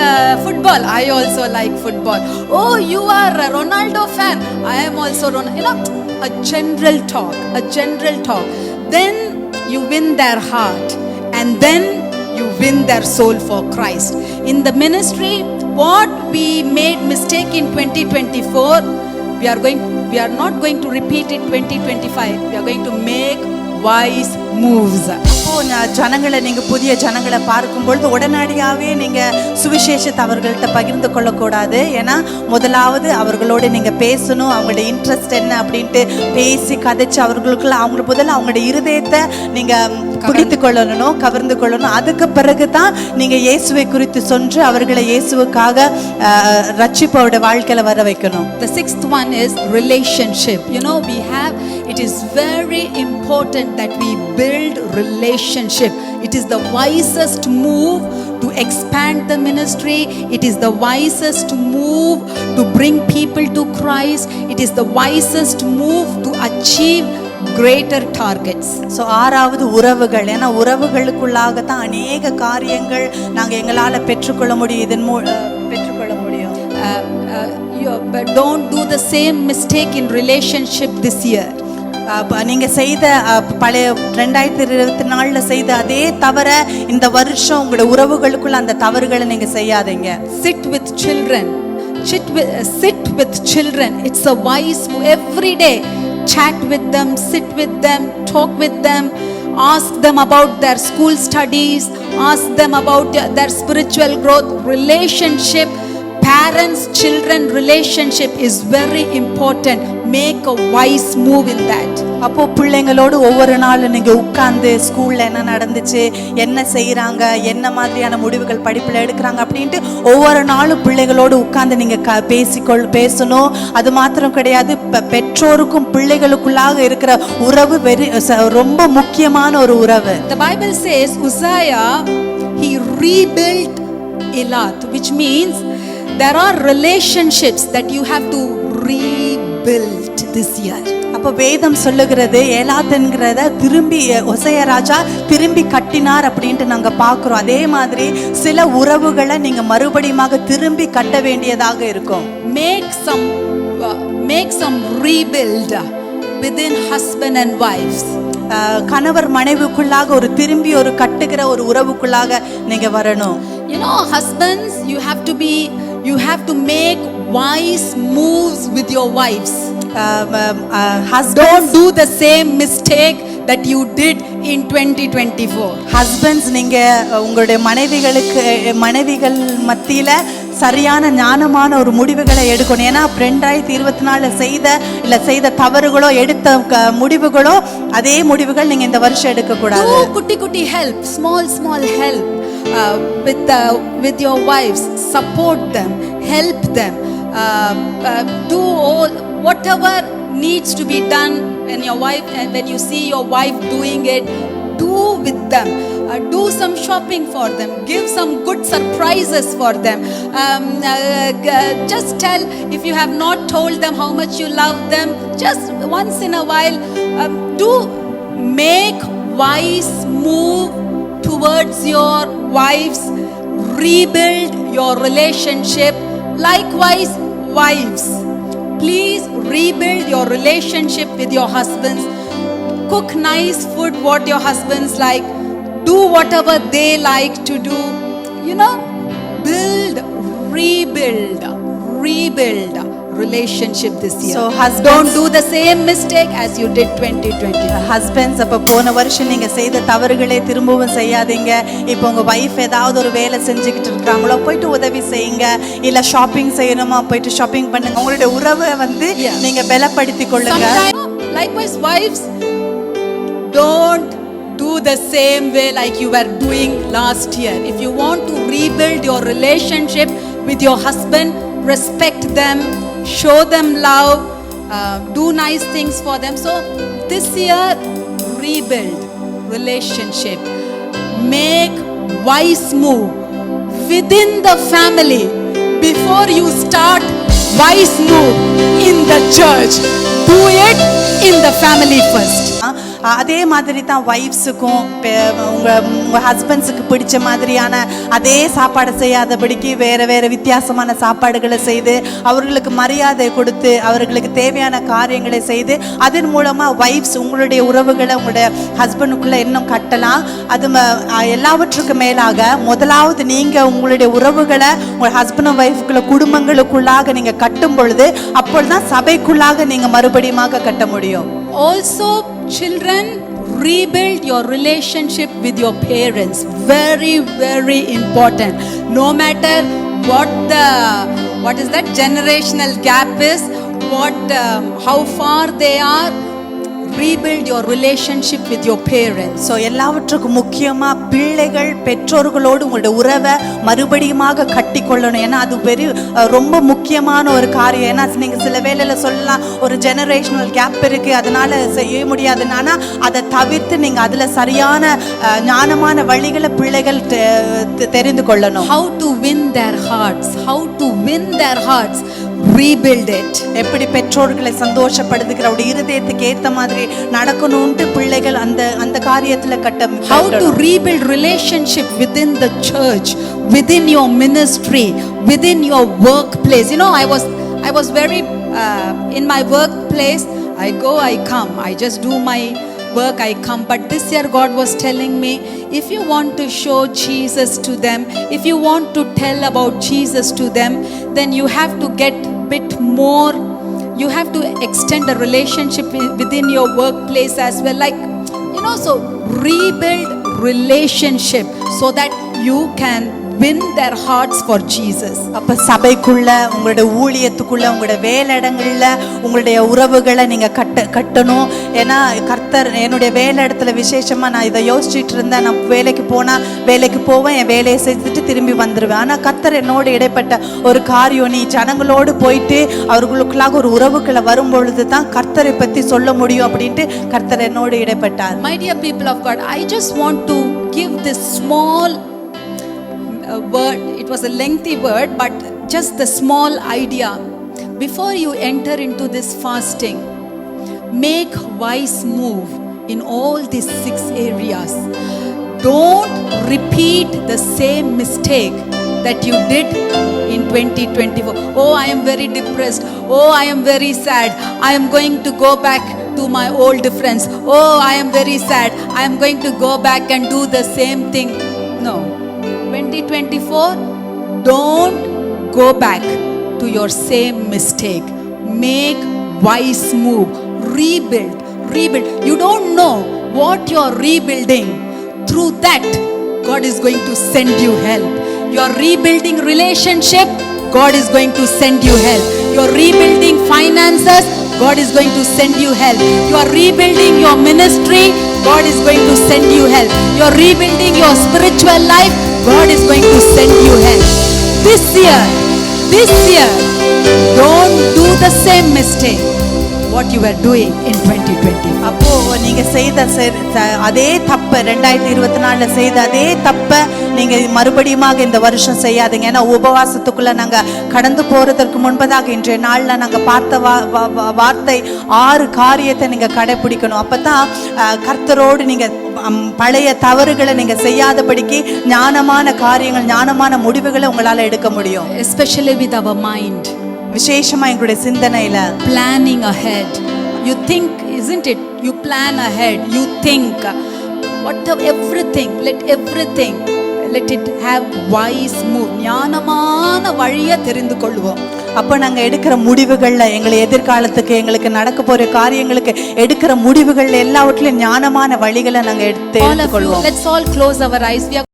Speaker 1: football, I also like football. Oh, you are a Ronaldo fan, I am also Ronaldo. A general talk. Then you win their heart, and then you win their soul for Christ. In the ministry, what we made mistake in 2024, we are not going to repeat it 2025. We are going to make wise moves.
Speaker 2: அப்போ ஜனங்களை நீங்க புதிய ஜனங்களை பார்க்கும்பொழுது உடனடியாகவே நீங்க சுவிசேஷத்தை அவர்கள்ட்ட பகிர்ந்து கொள்ளக்கூடாது. ஏன்னா முதலாவது அவர்களோட நீங்க பேசணும், அவங்களோட இன்ட்ரெஸ்ட் என்ன அப்படின்ட்டு பேசி கதைச்சு அவங்களுக்குள்ள முதல்ல அவங்களோட இருதயத்தை நீங்க பிடித்து கொள்ளணும், கவர்ந்து கொள்ளணும். அதுக்கு பிறகு தான் நீங்க இயேசுவை குறித்து சொன்று அவர்களை இயேசுவுக்காக ரட்சிப்போட வாழ்க்கையில வர வைக்கணும்.
Speaker 1: The sixth one is relationship. It is very important that we build relationship. It is the wisest move to expand the ministry. It is the wisest move to bring people to Christ. It is the wisest move to achieve greater targets.
Speaker 2: So ஆறாவது உறவுகள். ஏன்னா உறவுகளுக்குள்ளாகத்தான் அநேக காரியங்கள் நாங்கள் எங்களால் பெற்றுக்கொள்ள முடியும், பெற்றுக்கொள்ள முடியும்.
Speaker 1: But don't do the same mistake in relationship this year.
Speaker 2: நீங்க செய்த பழைய 2024 செய்த அதே தவற இந்த வருஷம் உங்களுடைய உறவுகளுக்குள்ள அந்த தவறுகளை நீங்க செய்யாதீங்க.
Speaker 1: Sit with children. Sit with children. It's a wise move. Every day chat with them, sit with them, talk with them, ask them about their school studies, ask them about their spiritual growth. Relationship, parents children relationship is very important. Make a wise move in that.
Speaker 2: அப்போ பிள்ளைங்களோடு ஒவ்வொரு நாளும் நீங்க உட்கார்ந்து ஸ்கூல்ல என்ன நடந்துச்சு, என்ன செய்யறாங்க, என்ன மாதிரியான முடிவுகள் படிப்புல எடுக்கிறாங்க அப்படின்ட்டு ஒவ்வொரு நாளும் பிள்ளைகளோடு உட்கார்ந்து நீங்க பேசணும். அது மாத்திரம் கிடையாது, பெற்றோருக்கும் பிள்ளைகளுக்குள்ளாக இருக்கிற உறவு ரொம்ப முக்கியமான ஒரு உறவு.
Speaker 1: The Bible says Uzziah he rebuilt Elath, which means there are relationships that you have to rebuild this year.
Speaker 2: அப்ப வேதம் சொல்லுகிறது ஏலாத் என்கிறத திரும்பி ஒசையா ராஜா திரும்பி கட்டினார் அப்படின்ட்டு நாங்க பாக்குறோம். அதே மாதிரி சில உறவுகளை நீங்க மறுபடியுமாக திரும்பி கட்ட வேண்டியதாக இருக்கும்.
Speaker 1: Make some rebuild within husband and wives.
Speaker 2: கணவர் மனைவிக்குள்ளாக ஒரு திரும்பி ஒரு கட்டுகிற ஒரு உறவுக்குள்ளாக நீங்க வரணும்.
Speaker 1: You know, husbands, you have to make wise moves with your wives. Don't do the same mistake that you did in 2024.
Speaker 2: Husbands, நீங்க உங்களுடைய மனைவிகள் மத்தியில சரியான ஞானமான ஒரு முடிவுகளை எடுக்கணும். ஏன்னா 2024 செய்த தவறுகளோ எடுத்த முடிவுகளோ அதே முடிவுகள் நீங்க இந்த வருஷம் எடுக்க கூடாது.
Speaker 1: குட்டி help, small help with your wives. Support them, help them, do all whatever needs to be done when you see your wife doing it, do with them. Do some shopping for them, give some good surprises for them. Just tell, if you have not told them how much you love them, just once in a while, do make wise move towards your wives. Rebuild your relationship. Likewise, wives, please rebuild your relationship with your husbands. Cook nice food what your husbands like. Do whatever they like to do. You know, rebuild relationship this year.
Speaker 2: So husbands,
Speaker 1: don't do the same mistake as you did 2020.
Speaker 2: Husbands, அப்ப போன வருஷம் நீங்க செய்த தவறுகளை திரும்பவும் செய்யாதீங்க. இப்போ உங்க வைஃப் ஏதாவது ஒரு வேலை செஞ்சுக்கிட்டு இருக்காங்களோ போயிட்டு உதவி செய்யுங்க. இல்ல ஷாப்பிங் செய்யணுமா போயிட்டு ஷாப்பிங் பண்ணுங்க. உங்களுடைய உறவை நீங்க பலப்படுத்திக் கொள்ளுங்க.
Speaker 1: Likewise, wives, don't do the same way like you were doing last year. If you want to rebuild your relationship with your husband, respect them, show them love, do nice things for them. So this year, rebuild relationship, make wise move within the family before you start wise move in the church. Do it in the family first.
Speaker 2: அதே மாதிரி தான் வைஃப்ஸுக்கும் உங்க ஹஸ்பண்ட்ஸுக்கு பிடிச்ச மாதிரியான அதே சாப்பாடு செய்யாதபடிக்கு வேற வித்தியாசமான சாப்பாடுகளை செய்து அவர்களுக்கு மரியாதை கொடுத்து அவர்களுக்கு தேவையான காரியங்களை செய்து அதன் மூலமா வைஃப்ஸ் உங்களுடைய உறவுகளை உங்களுடைய ஹஸ்பண்டுக்குள்ள இன்னும் கட்டலாம். அது எல்லாவற்றுக்கும் மேலாக முதலாவது நீங்க உங்களுடைய உறவுகளை உங்க ஹஸ்பண்ட் அண்ட் ஒய்ஃப்குள்ள குடும்பங்களுக்குள்ளாக நீங்க கட்டும் பொழுது அப்பொழுதுதான் சபைக்குள்ளாக நீங்க மறுபடியுமாக கட்ட முடியும்.
Speaker 1: Also, children, rebuild your relationship with your parents. Very important. No matter what is that generational gap is, how far they are, rebuild your relationship with your parents.
Speaker 2: So எல்லாவற்றுக்கும் முக்கியமா பிள்ளைகள் பெற்றோர்களோடு உங்களுடைய உறவை மறுபடியுமாக கட்டி கொள்ளணும். ஏன்னா அது ரொம்ப முக்கியமான ஒரு காரியம். ஏன்னா நீங்க சில வேளையில சொல்லலாம் ஒரு ஜெனரேஷனல் கேப் இருக்கு, அதனால செய்ய முடியாதுன்னா அதை தவிர்த்து நீங்க அதுல சரியான ஞானமான வழிகளை பிள்ளைகள் தெரிந்து கொள்ளணும்.
Speaker 1: How to win their hearts, how to win their hearts, rebuild it.
Speaker 2: எப்படி பெற்றோர்களை சந்தோஷப்படுத்துகிற அவருடைய இருதயத்துக்கு ஏத்த மாதிரி நடக்கணும்னு பிள்ளைகள் அந்த காரியத்துல
Speaker 1: How to rebuild relationship within the church, within your ministry, within your workplace. You know, I was very in my workplace, I go, I come, I just do my work, I come. But this year God was telling me, if you want to show Jesus to them, if you want to tell about Jesus to them, then you have to get bit more, you have to extend a relationship within your workplace as well, like, you know. So rebuild relationship so that you can win their hearts for Jesus.
Speaker 2: அப்ப சபைக்குள்ள உங்களுடைய ஊழியத்துக்குள்ள உங்களுடைய வேலையிடங்கள்ல உங்களுடைய உறவுகளை நீங்க கட்டணும். ஏன்னா கர்த்தர் என்னுடைய வேலை இடத்துல விசேஷமா நான் இதை யோசிச்சுட்டு இருந்தேன். நான் வேலைக்கு போவேன், என் வேலையை செஞ்சுட்டு திரும்பி வந்துடுவேன். ஆனா கர்த்தர் என்னோடு இடைப்பட்ட ஒரு காரியம், நீ ஜனங்களோடு போயிட்டு அவர்களுக்குள்ளாக ஒரு உறவுகளை வரும் பொழுது தான் கர்த்தரை பத்தி சொல்ல முடியும் அப்படின்ட்டு கர்த்தர் என்னோடு இடைப்பட்டார்.
Speaker 1: My dear people of God, I just want to give this small word. It was a lengthy word, but just the small idea. Before you enter into this fasting, make wise move in all these 6 areas. Don't repeat the same mistake that you did in 2024. Oh, I am very depressed. Oh, I am very sad. I am going to go back to my old friends. Oh, I am very sad. I am going to go back and do the same thing. No. 2024, don't go back to your same mistake. Make wise move. Rebuild. You don't know what you're rebuilding. Through that, God is going to send you help. You're rebuilding relationship, God is going to send you help. You're rebuilding finances, God is going to send you help. You're rebuilding your ministry, God is going to send you help. You're rebuilding your spiritual life, God is going to send you help. This year, don't do the same mistake what you were doing in 2020.
Speaker 2: அப்போ நீங்க செய்த அதே தப்ப 2024 செய்த அதே தப்ப நீங்க மறுபடியுமாக இந்த வருஷம் செய்யாதீங்க. ஏன்னா உபவாசத்துக்குள்ள நாங்க கடந்து போறதற்கு முன்பதாக இன்றைய நாள்ல நாங்க பார்த்த வார்த்தை 6 காரியத்தை நீங்க கடைபிடிக்கணும். அப்பதான் கர்த்தரோடு நீங்க பழைய தவறுகளை நீங்க செய்யாதபடிக்கு ஞானமான காரியங்கள், ஞானமான முடிவுகளை உங்களால எடுக்க முடியும்.
Speaker 1: Especially with our mind.
Speaker 2: விசேஷமா எங்களுடைய சிந்தனையில
Speaker 1: planning ahead. You think, isn't it? You plan ahead. You think everything. Let it have wise move. ஞானமான வழியை தெரிந்து கொள்வோம்.
Speaker 2: அப்போ நாங்க எடுக்கிற முடிவுகள்ல எங்களை எதிர்காலத்துக்கு எங்களுக்கு நடக்க போற காரியங்களுக்கு எடுக்கிற முடிவுகள்ல எல்லாவற்றிலும் ஞானமான வழிகளை நாங்க எடுத்துக்கொள்வோம்.
Speaker 1: Let's all close our eyes. We are